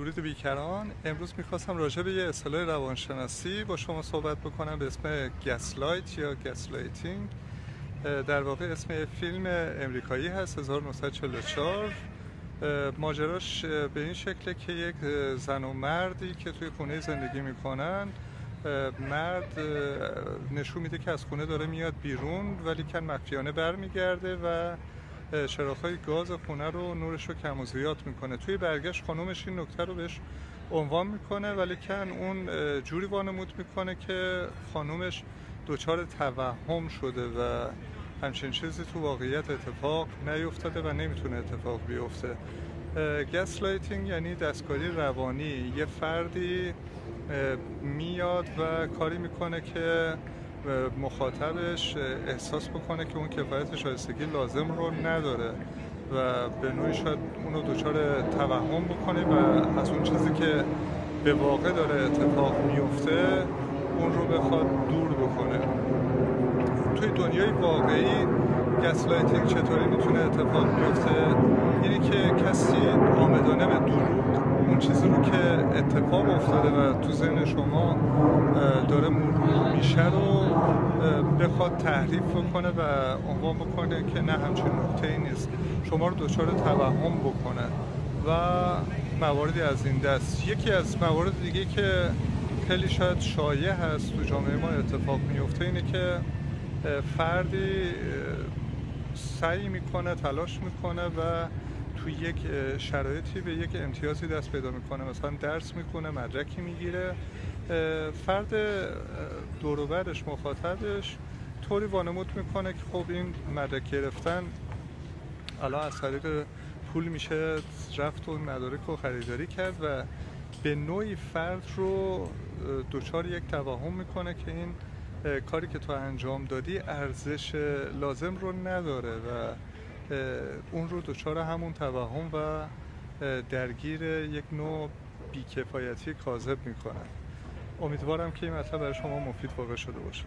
درود بیکران. امروز میخواستم راجع به یه اصطلاح روانشناسی با شما صحبت بکنم به اسم گسلایت یا گسلایتینگ. در واقع اسم فیلم امریکایی هست 1944. ماجراش به این شکله که یک زن و مردی که توی خونه زندگی میکنن، مرد نشون میده که از خونه داره میاد بیرون ولی کن مخفیانه برمیگرده و چراغ‌های گاز خونه رو نورش رو کم و زیاد میکنه. توی برگشت خانومش این نکته رو بهش عنوان میکنه ولی کن اون جوری وانمود میکنه که خانومش دچار توهم شده و همچین چیزی تو واقعیت اتفاق نیفتاده و نمیتونه اتفاق بیفته. گسلایتینگ یعنی دستکاری روانی. یه فردی میاد و کاری میکنه که مخاطبش احساس بکنه که اون کفایت شایستگی لازم رو نداره و به نوعی شاید اونو دچار توهم بکنه و از اون چیزی که به واقع داره اتفاق میفته اون رو بخواد دور بکنه. توی دنیای واقعی گسلایتینگ چطوری میتونه اتفاق بیفته؟ اینه که کسی عامدانه به دروغ اون چیزی رو که اتفاق افتاده و تو ذهن شما داره مرور میشه رو بخواد تحریف بکنه و عنوان بکنه که نه همچین نکته‌ای نیست، شما رو دچار توهم بکنه و مواردی از این دست. یکی از موارد دیگه که خیلی شاید شایع هست تو جامعه ما اتفاق میفته اینه که فردی سعی میکنه، تلاش میکنه و توی یک شرایطی به یک امتیازی دست پیدا میکنه، مثلا درس میکنه، مدرکی میگیره، فرد دور و برش، مخاطبش طوری وانمود میکنه که خب این مدرک گرفتن الان از طریق پول میشه رفت و مدارک رو خریداری کرد و به نوعی فرد رو دچار یک توهم میکنه که این کاری که تو انجام دادی ارزش لازم رو نداره و اون رو دچار همون توهم و درگیر یک نوع بیکفایتی کاذب میکنه. امیدوارم که این مطلب برای شما مفید واقع شده باشه.